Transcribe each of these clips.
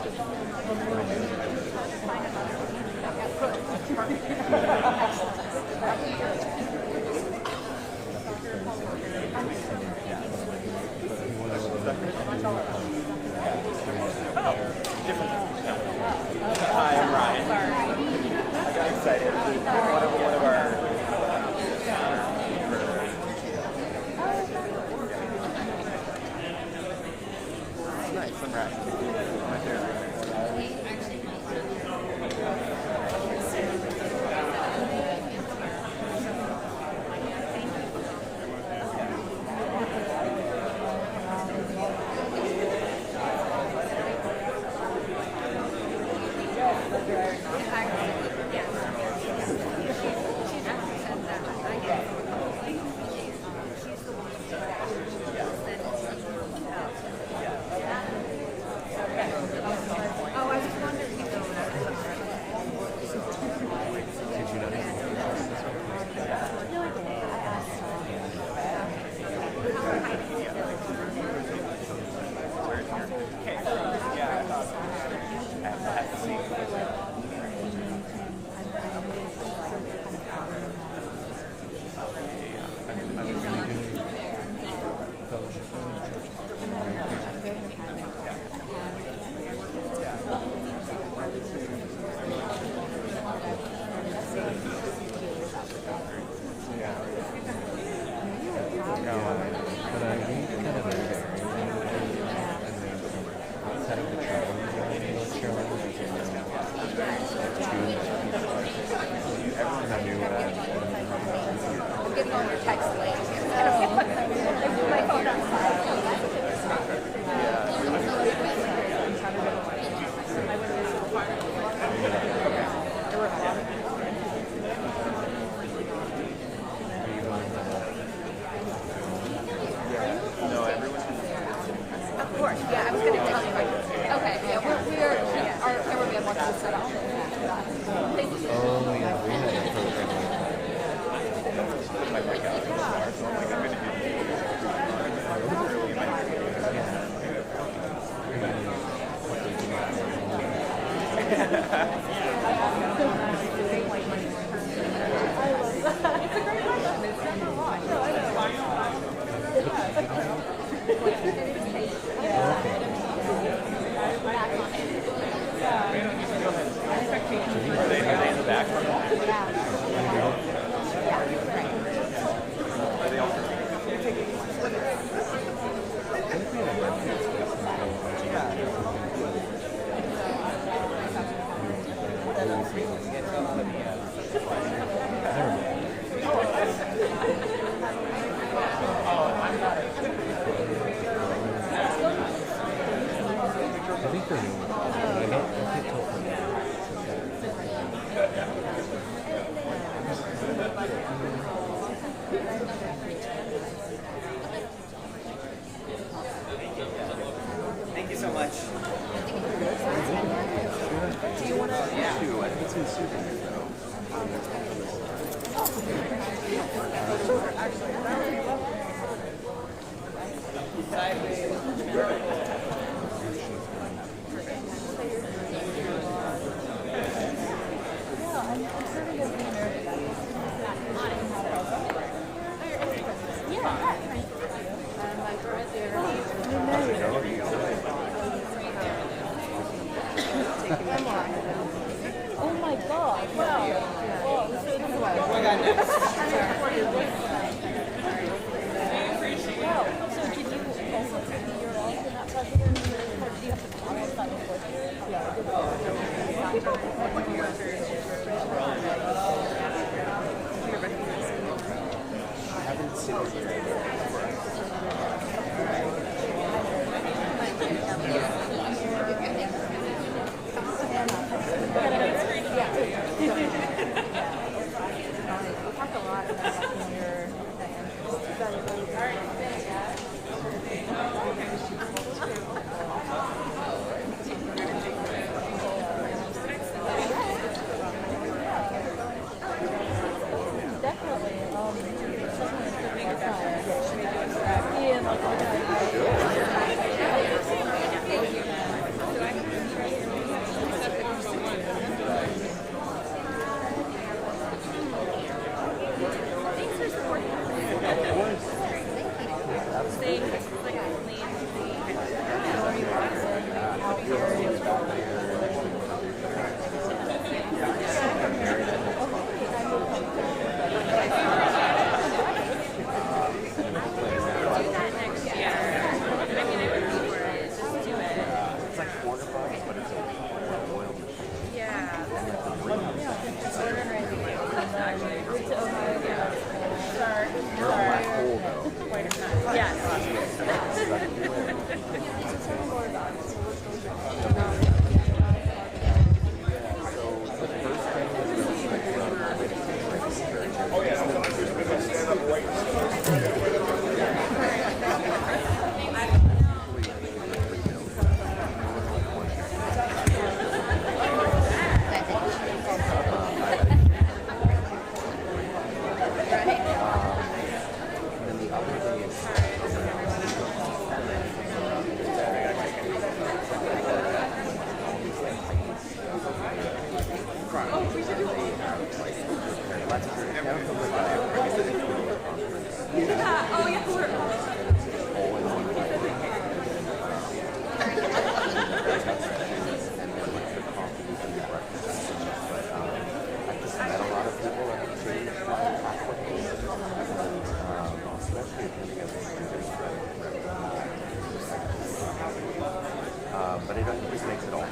Hi, I'm Ryan. I got excited. One of our nice. I'm Ryan. My favorite. I'm getting all your text late. My phone on No, everyone. Of course, yeah, I was going to tell you. Okay, yeah, our cameraman wants to set up. Thank you. Oh, yeah, we had a program. My workout. So I'm like, I'm going to do early in my Are they in the back? Are they all I think they're new. I can't tell from Thank you so much. Do you want to? Yeah. I think it's in Susan, though. Sure, actually. That would be lovely. Oh my God! Wow. What got next? Wow. So did you also be your alternate president? Or do you have to qualify for it? I haven't seen it here. We talked a lot about your definitely. Yeah. Oh yeah. We're. But it just makes it all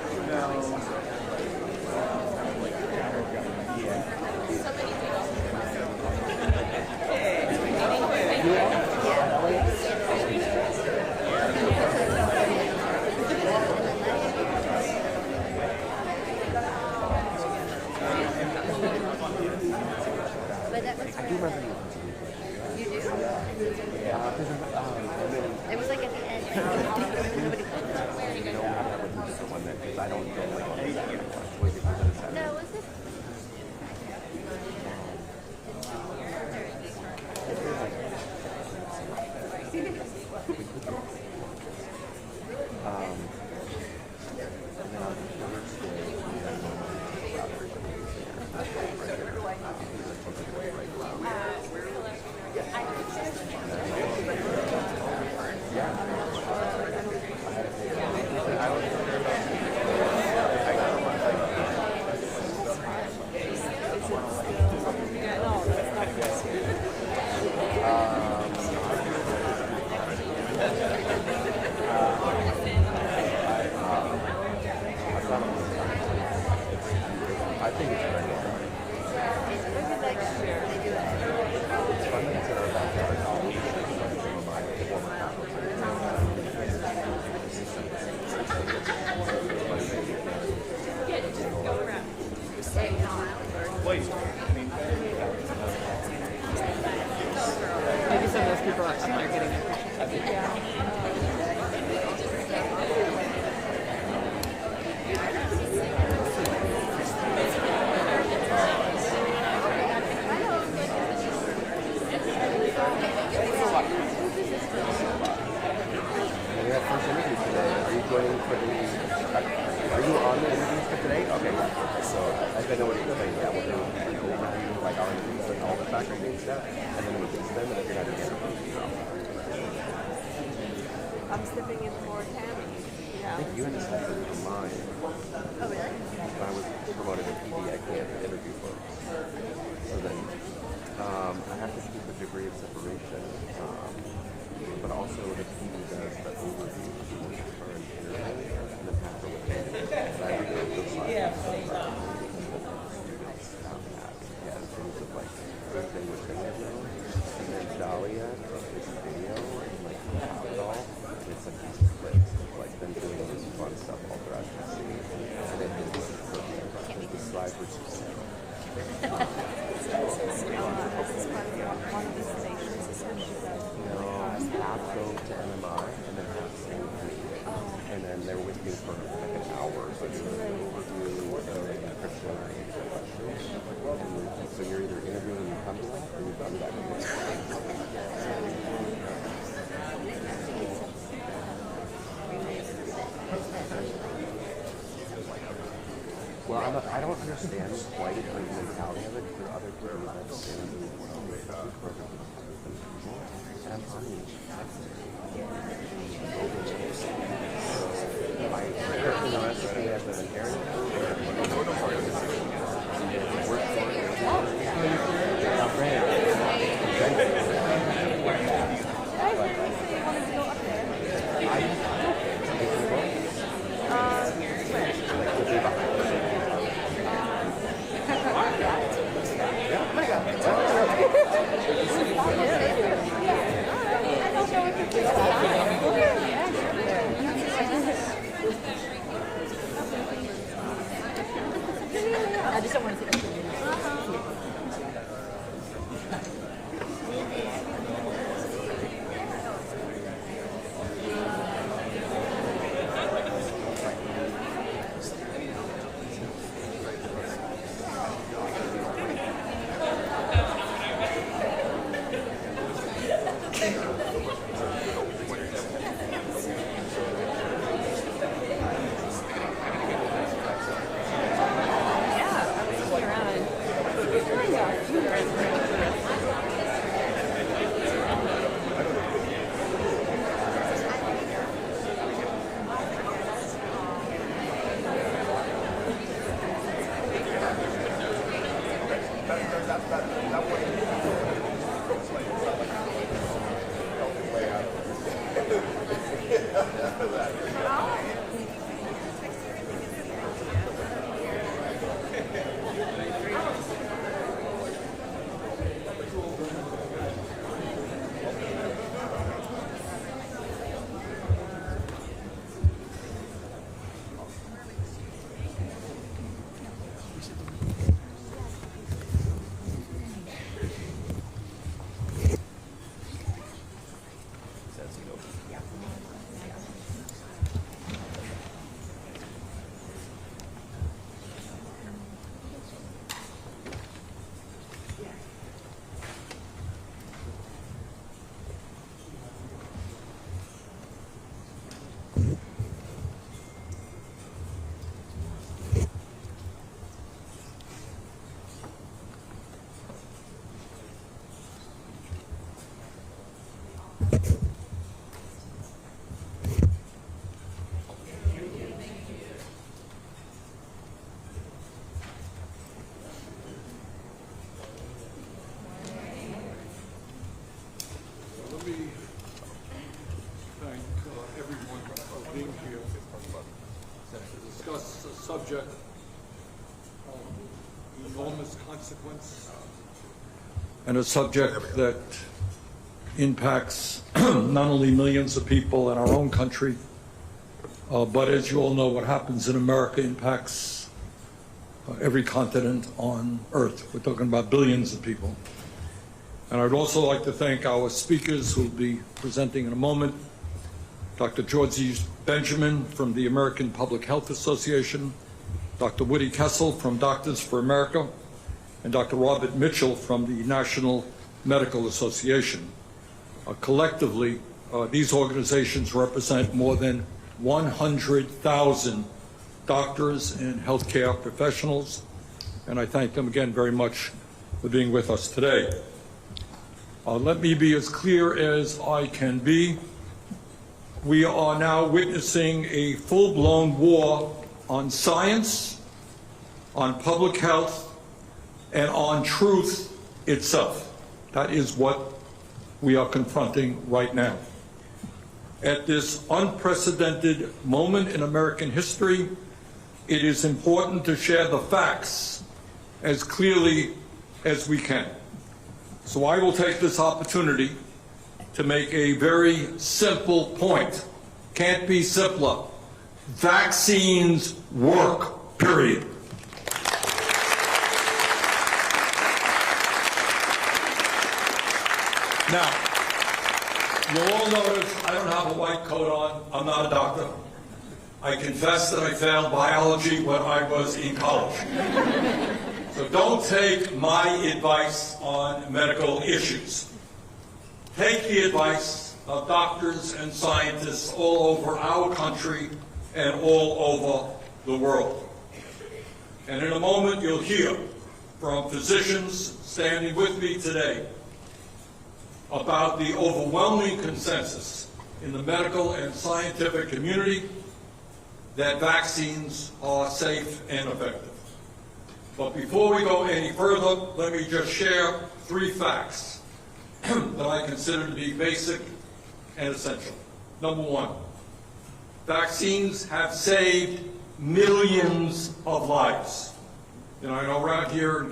But that was I do remember you do? you. It was like at the end. Like, nobody. Because I don't know like No, was it? I think it's very well. Maybe like they do it. It's fun that it's in our backyard. All these things like some of my former Maybe some of those people up there getting their We have first interview today. Are you joining for the? Are you on the interviews for today? Okay. So I know what you're saying. Yeah, we'll do an overview, like our interviews and all the background and stuff, and then we'll get to them, and if you're not doing interviews, I'm stepping in for Tammy. I think you had to step in for mine. Oh, really? When I was promoted to PD, I can't interview folks. So then I have to keep a degree of separation, but also the PD does the overview for an interview, and then after with me. So I would go to the side. Yeah, things of like everything with video, and then Dahlia does this video, and like how it all, and it's like these clips of like them doing this fun stuff all throughout the scene, and then the slides were so sad. Half go to MMI and then half stay with me. And then they were with me for like an hour. So I did an overview and then Christian answered questions. And so you're either interviewing when you come to that or you've done that. Well, I don't understand quite the mentality of it for other people that understand the program. And I'm funny. My person the rest of me as an inheritor. I just don't want to see that. Let me thank everyone for being here to discuss a subject of enormous consequence and a subject that impacts not only millions of people in our own country, but as you all know, what happens in America impacts every continent on Earth. We're talking about billions of people. And I'd also like to thank our speakers who will be presenting in a moment. Dr. Georgie Benjamin from the American Public Health Association, Dr. Woody Kessel from Doctors for America, and Dr. Robert Mitchell from the National Medical Association. Collectively, these organizations represent more than 100,000 doctors and healthcare professionals, and I thank them again very much for being with us today. Let me be as clear as I can be. We are now witnessing a full-blown war on science, on public health, and on truth itself. That is what we are confronting right now. At this unprecedented moment in American history, it is important to share the facts as clearly as we can. So I will take this opportunity to make a very simple point. Can't be simpler. Vaccines work, period. Now, you'll all notice I don't have a white coat on. I'm not a doctor. I confess that I failed biology when I was in college. So don't take my advice on medical issues. Take the advice of doctors and scientists all over our country and all over the world. And in a moment you'll hear from physicians standing with me today about the overwhelming consensus in the medical and scientific community that vaccines are safe and effective. But before we go any further, let me just share 3 facts that I consider to be basic and essential. Number 1, vaccines have saved millions of lives. You know, I know around here on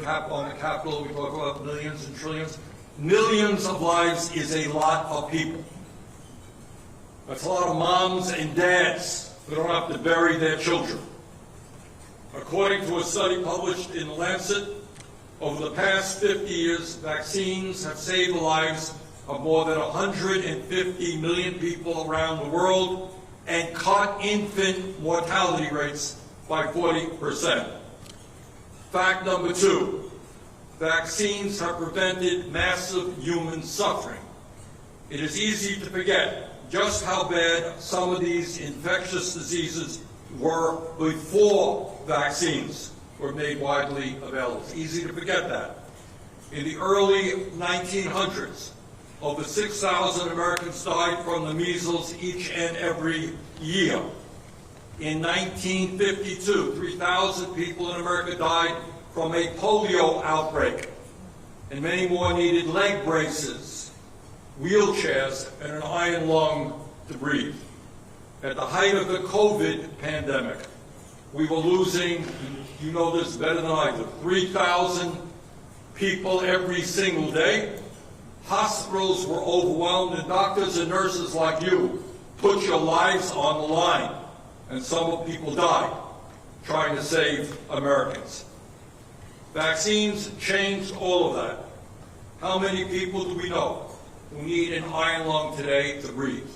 the Capitol we talk about millions and trillions. Millions of lives is a lot of people. That's a lot of moms and dads who don't have to bury their children. According to a study published in The Lancet, over the past 50 years, vaccines have saved the lives of more than 150 million people around the world and cut infant mortality rates by 40%. Fact number 2, vaccines have prevented massive human suffering. It is easy to forget just how bad some of these infectious diseases were before vaccines were made widely available. It's easy to forget that. In the early 1900s, over 6,000 Americans died from the measles each and every year. In 1952, 3,000 people in America died from a polio outbreak. and many more needed leg braces, wheelchairs, and an iron lung to breathe. At the height of the COVID pandemic, we were losing, you know this better than I do, 3,000 people every single day. Hospitals were overwhelmed, and doctors and nurses like you put your lives on the line, and some people died trying to save Americans. Vaccines changed all of that. How many people do we know who need an iron lung today to breathe?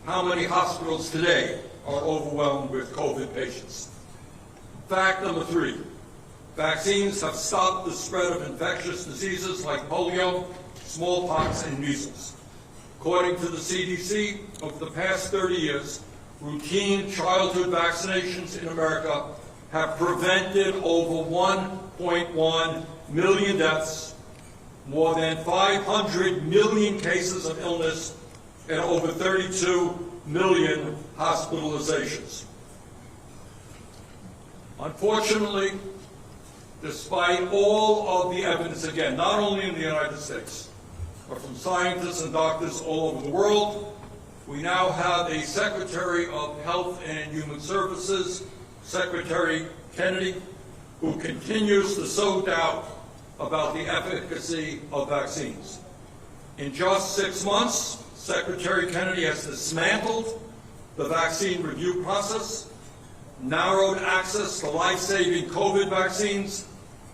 How many hospitals today are overwhelmed with COVID patients? Fact number 3, vaccines have stopped the spread of infectious diseases like polio, smallpox, and measles. According to the CDC, over the past 30 years, routine childhood vaccinations in America have prevented over 1.1 million deaths, more than 500 million cases of illness, and over 32 million hospitalizations. Unfortunately, despite all of the evidence, again, not only in the United States, but from scientists and doctors all over the world, we now have a Secretary of Health and Human Services, Secretary Kennedy, who continues to sow doubt about the efficacy of vaccines. In just 6 months, Secretary Kennedy has dismantled the vaccine review process, narrowed access to life-saving COVID vaccines,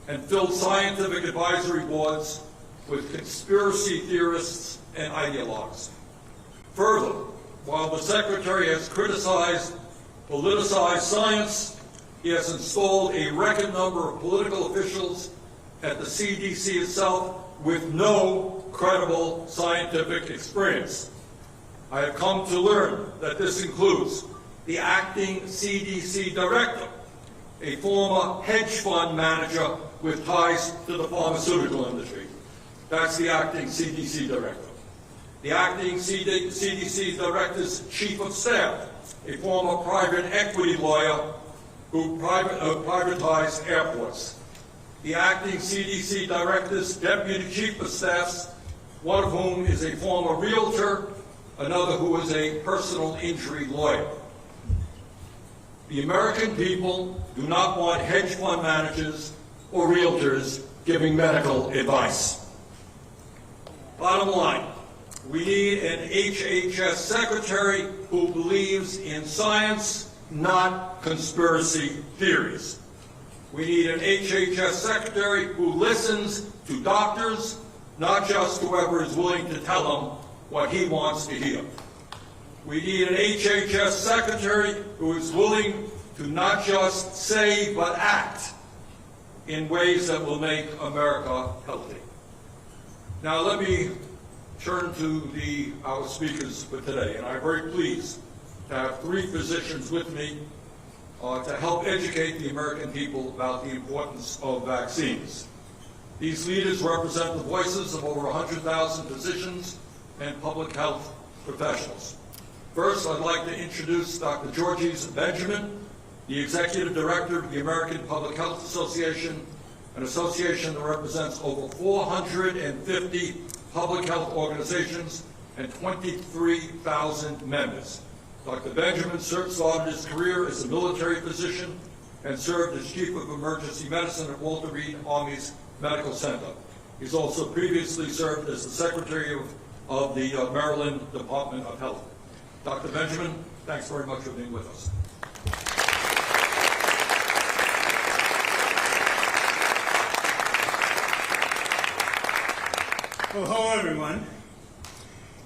and filled scientific advisory boards with conspiracy theorists and ideologues. Further, while the Secretary has criticized politicized science, he has installed a record number of political officials at the CDC itself with no credible scientific experience. I have come to learn that this includes the acting CDC director, a former hedge fund manager with ties to the pharmaceutical industry. That's the acting CDC director. The acting CDC director's chief of staff, a former private equity lawyer who privatized airports. The acting CDC director's deputy chief of staff, one of whom is a former realtor, another who is a personal injury lawyer. The American people do not want hedge fund managers or realtors giving medical advice. Bottom line, we need an HHS secretary who believes in science, not conspiracy theories. We need an HHS secretary who listens to doctors, not just whoever is willing to tell him what he wants to hear. We need an HHS secretary who is willing to not just say but act in ways that will make America healthy. Now let me turn to our speakers for today, and I'm very pleased to have 3 physicians with me to help educate the American people about the importance of vaccines. These leaders represent the voices of over 100,000 physicians and public health professionals. First, I'd like to introduce Dr. Georges Benjamin, the Executive Director of the American Public Health Association, an association that represents over 450 public health organizations and 23,000 members. Dr. Benjamin started his career as a military physician and served as Chief of Emergency Medicine at Walter Reed Army's Medical Center. He's also previously served as the Secretary of the Maryland Department of Health. Dr. Benjamin, thanks very much for being with us. Well, hello everyone.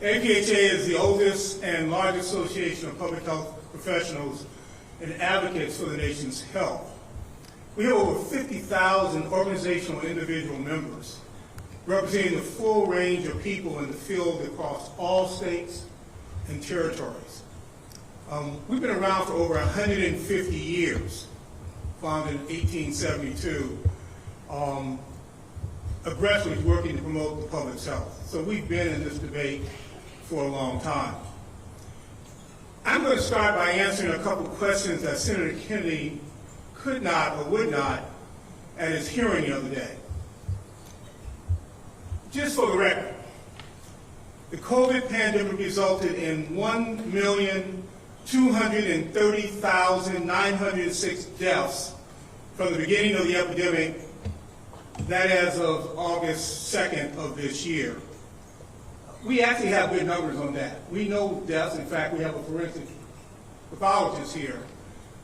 APHA is the oldest and largest association of public health professionals and advocates for the nation's health. We have over 50,000 organizational and individual members, representing the full range of people in the field across all states and territories. We've been around for over 150 years, founded in 1872, aggressively working to promote the public's health. So we've been in this debate for a long time. I'm going to start by answering a couple of questions that Senator Kennedy could not or would not at his hearing the other day. Just for the record, the COVID pandemic resulted in 1,230,906 deaths from the beginning of the epidemic, that as of August 2nd of this year. We actually have good numbers on that. We know deaths. In fact, we have a forensic pathologist here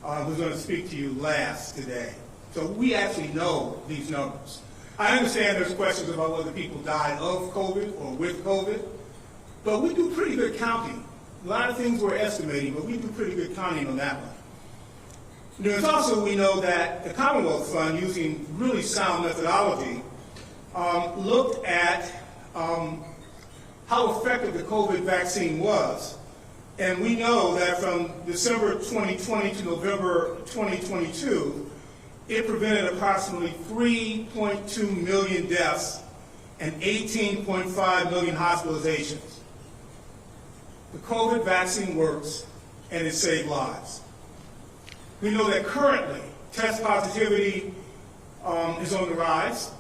who's going to speak to you last today. So we actually know these numbers. I understand there's questions about whether people died of COVID or with COVID, but we do pretty good counting. A lot of things we're estimating, but we do pretty good counting on that one. There's also, we know that the Commonwealth Fund, using really sound methodology, looked at how effective the COVID vaccine was. And we know that from December 2020 to November 2022, it prevented approximately 3.2 million deaths and 18.5 million hospitalizations. The COVID vaccine works and it saved lives. We know that currently test positivity is on the rise,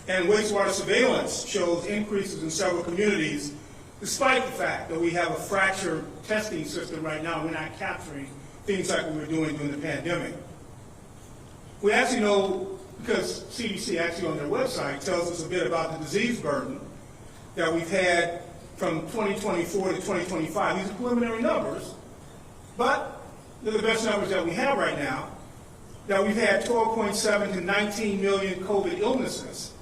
and wastewater surveillance shows increases in several communities, despite the fact that we have a fractured testing system right now. We're not capturing things like we were doing during the pandemic. We actually know, because CDC actually on their website tells us a bit about the disease burden that we've had from 2024 to 2025. These are preliminary numbers, but they're the best numbers that we have right now, that we've had 12.7 to 19 million COVID illnesses,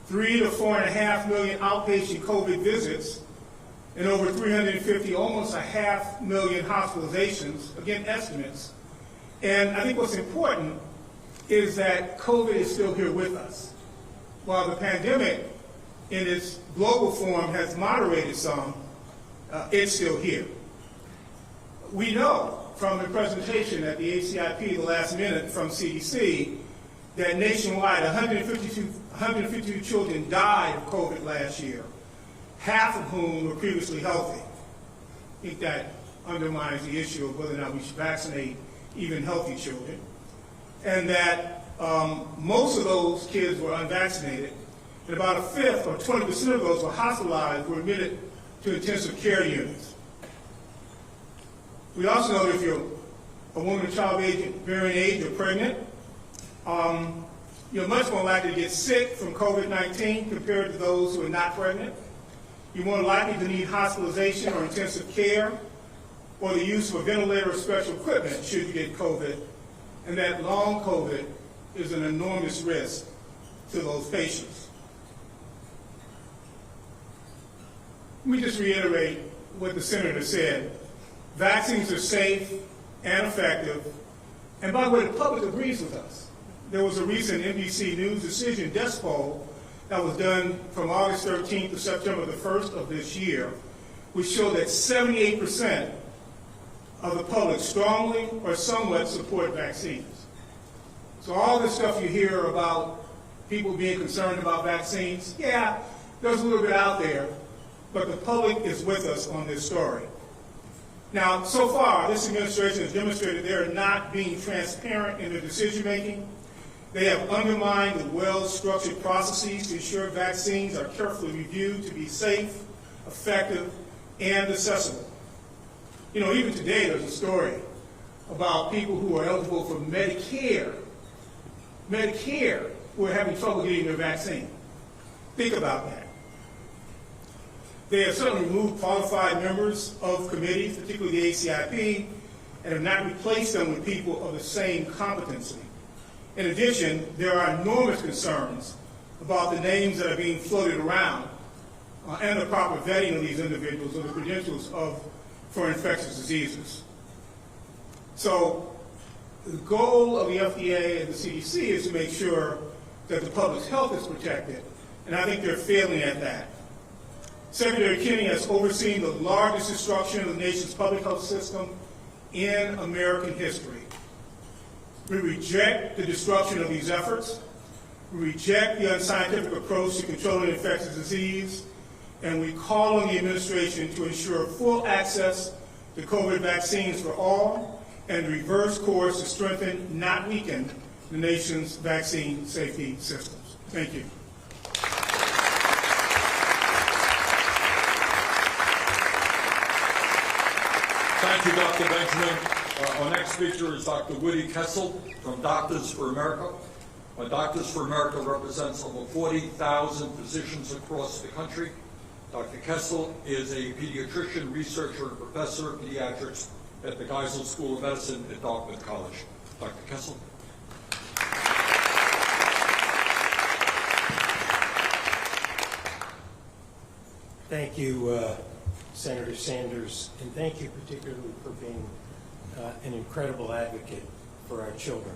3 to 4.5 million outpatient COVID visits, and over 350, almost 500,000 hospitalizations, again, estimates. And I think what's important is that COVID is still here with us. While the pandemic in its global form has moderated some, it's still here. We know from the presentation at the ACIP the last minute from CDC that nationwide 152 children died of COVID last year, half of whom were previously healthy. I think that undermines the issue of whether or not we should vaccinate even healthy children. And that most of those kids were unvaccinated, and about a fifth or 20% of those were hospitalized, were admitted to intensive care units. We also know that if you're a woman of childbearing age or pregnant, you're much more likely to get sick from COVID-19 compared to those who are not pregnant. You're more likely to need hospitalization or intensive care or the use of a ventilator or special equipment should you get COVID. And that long COVID is an enormous risk to those patients. Let me just reiterate what the senator said. Vaccines are safe and effective, and by the way, the public agrees with us. There was a recent NBC News Decision desk poll that was done from August 13th to September the 1st of this year, which showed that 78% of the public strongly or somewhat support vaccines. So all this stuff you hear about people being concerned about vaccines, yeah, there's a little bit out there, but the public is with us on this story. Now, so far, this administration has demonstrated they are not being transparent in their decision-making. They have undermined the well-structured processes to ensure vaccines are carefully reviewed to be safe, effective, and accessible. You know, even today there's a story about people who are eligible for Medicare who are having trouble getting their vaccine. Think about that. They have certainly removed qualified members of committees, particularly the ACIP, and have not replaced them with people of the same competency. In addition, there are enormous concerns about the names that are being floated around and the proper vetting of these individuals or the credentials for infectious diseases. So the goal of the FDA and the CDC is to make sure that the public's health is protected, and I think they're failing at that. Secretary Kenny has overseen the largest destruction of the nation's public health system in American history. We reject the destruction of these efforts. We reject the unscientific approach to controlling infectious disease, and we call on the administration to ensure full access to COVID vaccines for all and reverse course to strengthen, not weaken, the nation's vaccine safety systems. Thank you. Thank you, Dr. Benjamin. Our next speaker is Dr. Woody Kessel from Doctors for America. Doctors for America represents over 40,000 physicians across the country. Dr. Kessel is a pediatrician, researcher, and professor of pediatrics at the Geisel School of Medicine at Dartmouth College. Dr. Kessel. Thank you, Senator Sanders, and thank you particularly for being an incredible advocate for our children,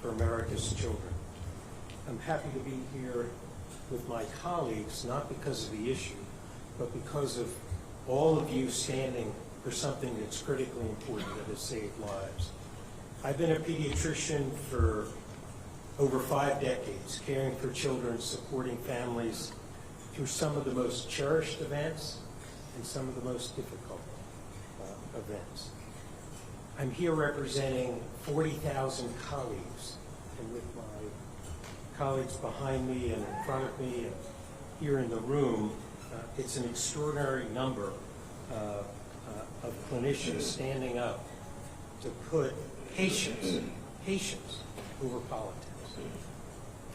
for America's children. I'm happy to be here with my colleagues, not because of the issue, but because of all of you standing for something that's critically important that has saved lives. I've been a pediatrician for over 5 decades, caring for children, supporting families through some of the most cherished events and some of the most difficult events. I'm here representing 40,000 colleagues, and with my colleagues behind me and in front of me and here in the room, it's an extraordinary number of clinicians standing up to put patients over politics,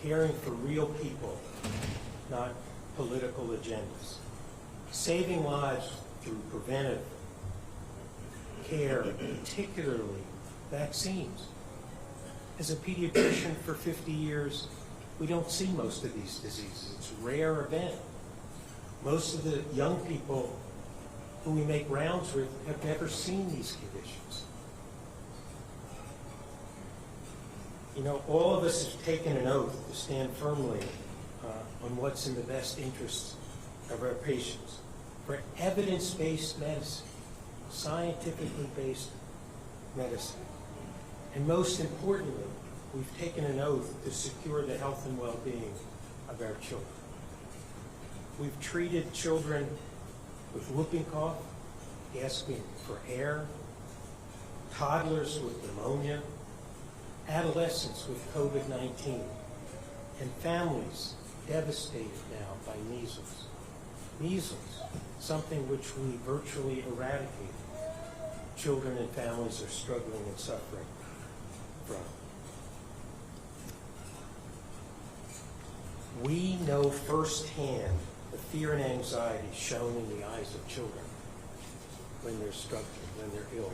caring for real people, not political agendas, saving lives through preventive care, particularly vaccines. As a pediatrician for 50 years, we don't see most of these diseases. It's a rare event. Most of the young people who we make rounds with have never seen these conditions. You know, all of us have taken an oath to stand firmly on what's in the best interests of our patients. For evidence-based medicine, scientifically based medicine. And most importantly, we've taken an oath to secure the health and well-being of our children. We've treated children with whooping cough, gasping for air, toddlers with pneumonia, adolescents with COVID-19, and families devastated now by measles. Measles, something which we virtually eradicated. Children and families are struggling and suffering from. We know firsthand the fear and anxiety shown in the eyes of children when they're struggling, when they're ill.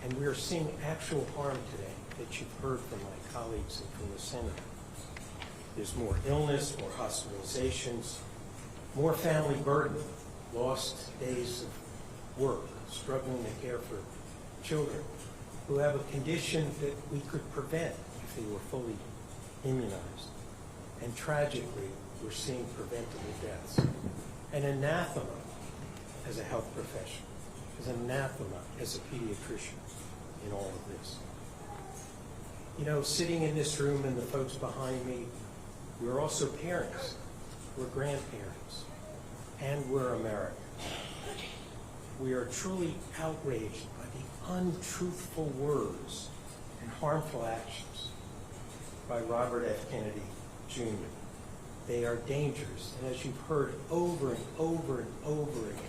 And we're seeing actual harm today that you've heard from my colleagues and from the Senate. There's more illness, more hospitalizations, more family burden, lost days of work, struggling to care for children who have a condition that we could prevent if they were fully immunized. And tragically, we're seeing preventable deaths. An anathema as a health professional, as an anathema as a pediatrician in all of this. You know, sitting in this room and the folks behind me, we're also parents, we're grandparents, and we're Americans. We are truly outraged by the untruthful words and harmful actions by Robert F. Kennedy, Jr. They are dangerous, and as you've heard over and over and over again,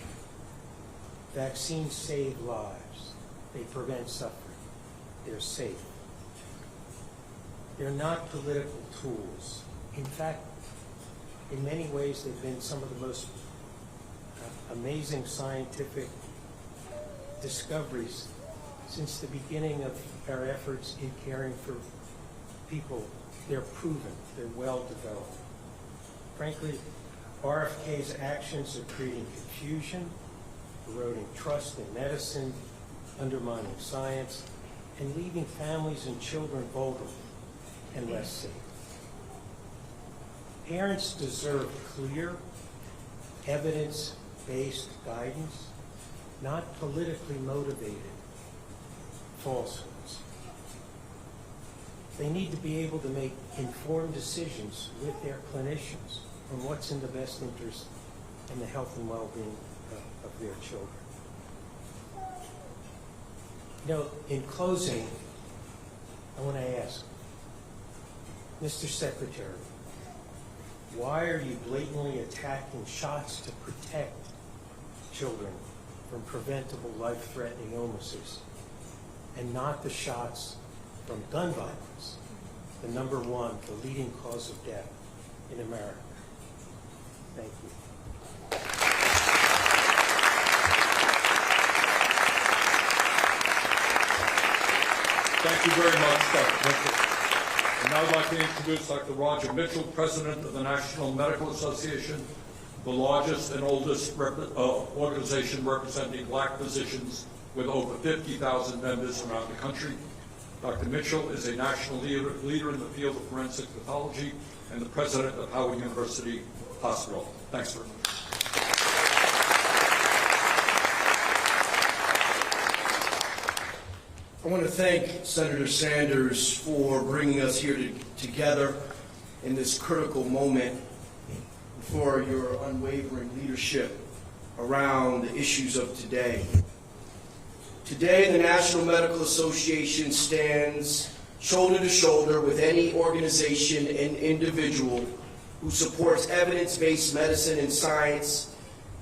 vaccines save lives. They prevent suffering. They're safe. They're not political tools. In fact, in many ways, they've been some of the most amazing scientific discoveries since the beginning of our efforts in caring for people. They're proven. They're well developed. Frankly, RFK's actions are creating confusion, eroding trust in medicine, undermining science, and leaving families and children vulnerable and less safe. Parents deserve clear, evidence-based guidance, not politically motivated falsehoods. They need to be able to make informed decisions with their clinicians on what's in the best interest and the health and well-being of their children. You know, in closing, I want to ask, Mr. Secretary, why are you blatantly attacking shots to protect children from preventable life-threatening illnesses, and not the shots from gun violence, the leading cause of death in America. Thank you. Thank you very much, Dr. Mitchell. And now I'd like to introduce Dr. Roger Mitchell, President of the National Medical Association, the largest and oldest organization representing black physicians with over 50,000 members around the country. Dr. Mitchell is a national leader in the field of forensic pathology and the president of Howard University Hospital. Thanks very much. I want to thank Senator Sanders for bringing us here together in this critical moment, for your unwavering leadership around the issues of today. Today, the National Medical Association stands shoulder to shoulder with any organization and individual who supports evidence-based medicine and science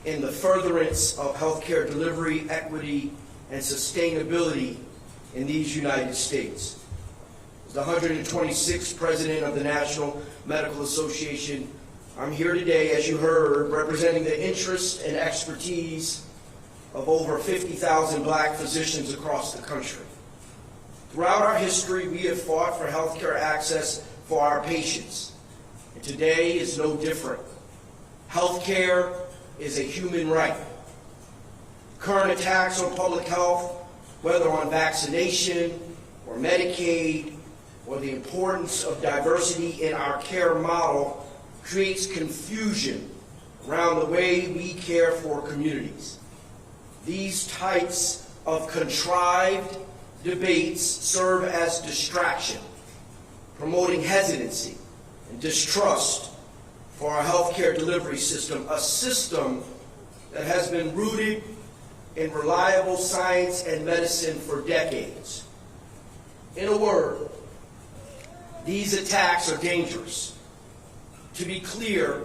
in the furtherance of healthcare delivery, equity, and sustainability in these United States. As the 126th President of the National Medical Association, I'm here today, as you heard, representing the interests and expertise of over 50,000 black physicians across the country. Throughout our history, we have fought for healthcare access for our patients, and today is no different. Healthcare is a human right. Current attacks on public health, whether on vaccination or Medicaid or the importance of diversity in our care model, creates confusion around the way we care for communities. These types of contrived debates serve as distraction, promoting hesitancy and distrust for our healthcare delivery system, a system that has been rooted in reliable science and medicine for decades. In a word, these attacks are dangerous. To be clear,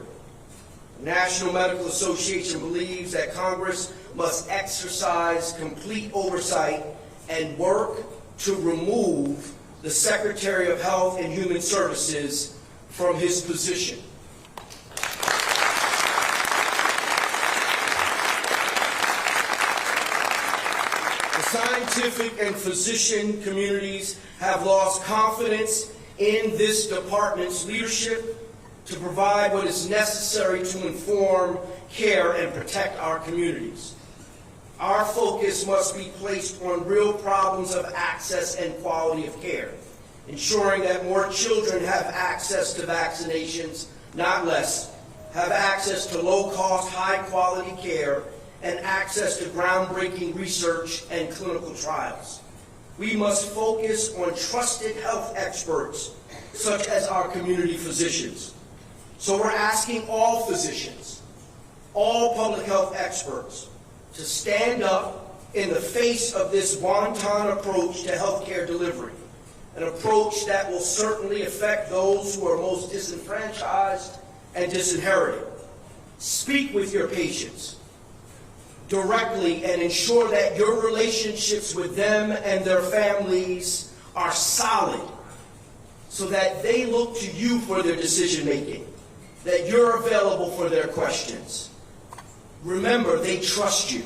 the National Medical Association believes that Congress must exercise complete oversight and work to remove the Secretary of Health and Human Services from his position. The scientific and physician communities have lost confidence in this department's leadership to provide what is necessary to inform care and protect our communities. Our focus must be placed on real problems of access and quality of care, ensuring that more children have access to vaccinations, not less, have access to low-cost, high-quality care, and access to groundbreaking research and clinical trials. We must focus on trusted health experts, such as our community physicians. So we're asking all physicians, all public health experts, to stand up in the face of this wanton approach to healthcare delivery, an approach that will certainly affect those who are most disenfranchised and disinherited. Speak with your patients directly and ensure that your relationships with them and their families are solid so that they look to you for their decision-making, that you're available for their questions. Remember, they trust you.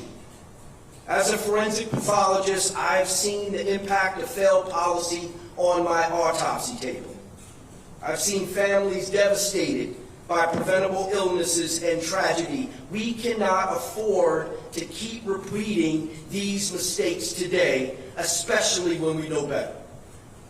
As a forensic pathologist, I've seen the impact of failed policy on my autopsy table. I've seen families devastated by preventable illnesses and tragedy. We cannot afford to keep repeating these mistakes today, especially when we know better.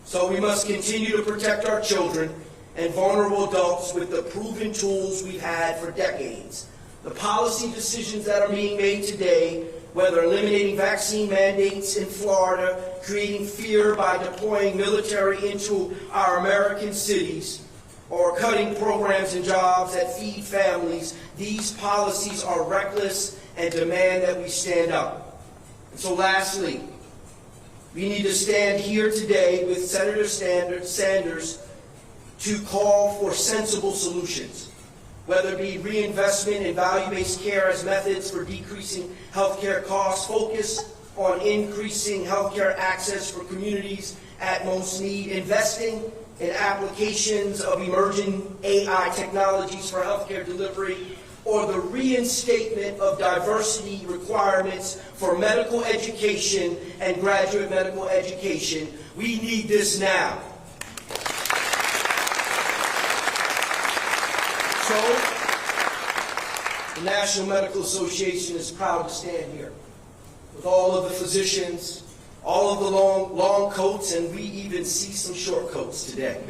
So we must continue to protect our children and vulnerable adults with the proven tools we've had for decades. The policy decisions that are being made today, whether eliminating vaccine mandates in Florida, creating fear by deploying military into our American cities, or cutting programs and jobs that feed families, these policies are reckless and demand that we stand up. And so lastly, we need to stand here today with Senator Sanders to call for sensible solutions. whether it be reinvestment in value-based care as methods for decreasing healthcare costs, focus on increasing healthcare access for communities at most need, investing in applications of emerging AI technologies for healthcare delivery, or the reinstatement of diversity requirements for medical education and graduate medical education. We need this now. So, the National Medical Association is proud to stand here with all of the physicians, all of the long coats, and we even see some short coats today.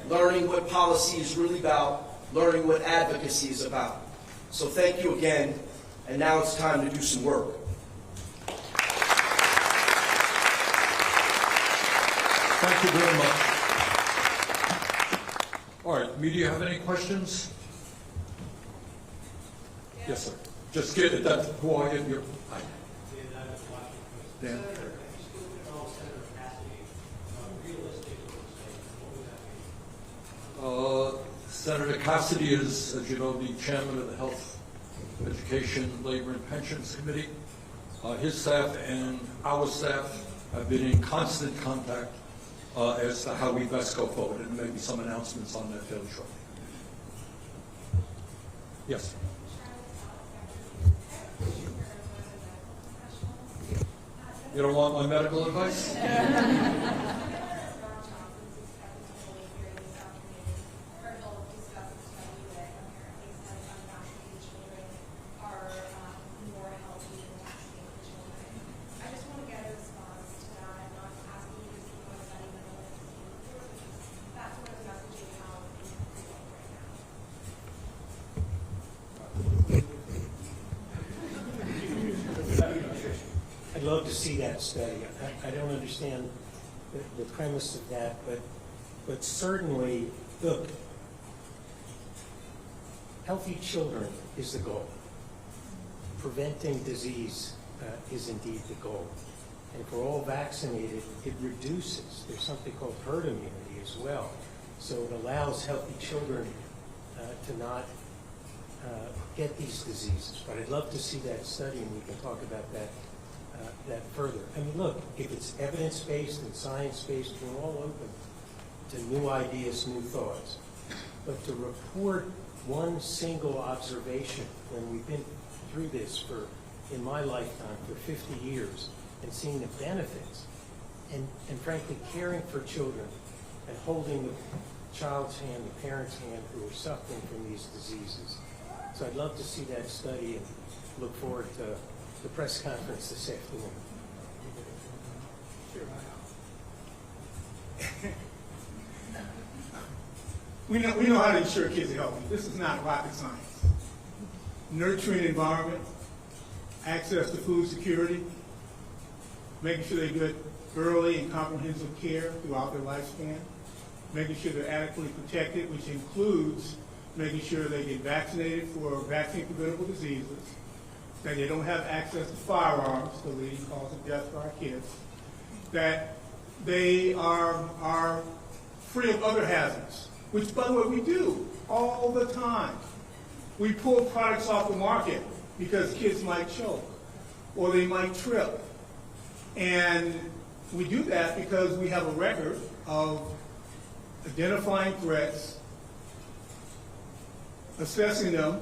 Learning what policy is really about, learning what advocacy is about. So thank you again, and now it's time to do some work. Thank you very much. All right, media, have any questions? Yes, sir. Just get it. That's who I am. You're, hi. Dan. Senator Cassidy is, as you know, the chairman of the Health, Education, Labor, and Pensions Committee. His staff and our staff have been in constant contact as to how we best go forward, and maybe some announcements on that fairly shortly. Yes. You don't want my medical advice? I'd love to see that study. I don't understand the premise of that, but certainly, look, healthy children is the goal. Preventing disease is indeed the goal. And if we're all vaccinated, it reduces. There's something called herd immunity as well. So it allows healthy children to not get these diseases. But I'd love to see that study, and we can talk about that further. I mean, look, if it's evidence-based and science-based, we're all open to new ideas, new thoughts. But to report one single observation when we've been through this in my lifetime, for 50 years, and seeing the benefits, and frankly, caring for children and holding the child's hand, the parent's hand, who are suffering from these diseases. So I'd love to see that study and look forward to the press conference this afternoon. We know how to ensure kids are healthy. This is not rocket science. Nurturing environment, access to food security, making sure they get early and comprehensive care throughout their lifespan, making sure they're adequately protected, which includes making sure they get vaccinated for vaccine-preventable diseases, that they don't have access to firearms, the leading cause of death for our kids, that they are free of other hazards, which, by the way, we do all the time. We pull products off the market because kids might choke or they might trip. And we do that because we have a record of identifying threats, assessing them,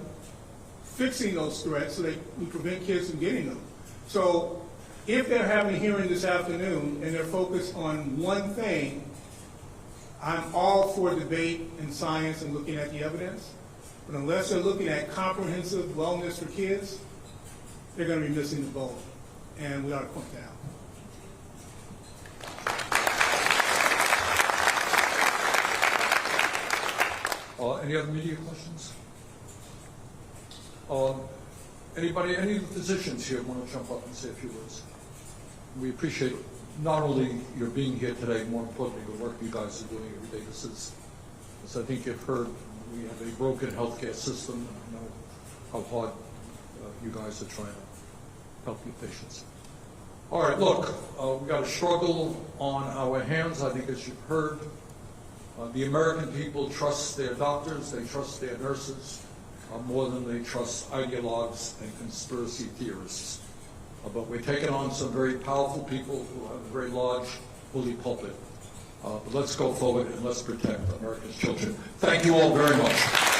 fixing those threats so that we prevent kids from getting them. So if they're having a hearing this afternoon and they're focused on one thing, I'm all for debate and science and looking at the evidence. But unless they're looking at comprehensive wellness for kids, they're going to be missing the boat. And we ought to point that out. Any other media questions? Anybody, any physicians here want to jump up and say a few words? We appreciate not only your being here today, more importantly, the work you guys are doing every day. This is, as I think you've heard, we have a broken healthcare system. I know how hard you guys are trying to help your patients. All right, look, we got a struggle on our hands. I think, as you've heard, The American people trust their doctors, they trust their nurses, more than they trust ideologues and conspiracy theorists. But we're taking on some very powerful people who have a very large bully pulpit. But let's go forward and let's protect America's children. Thank you all very much.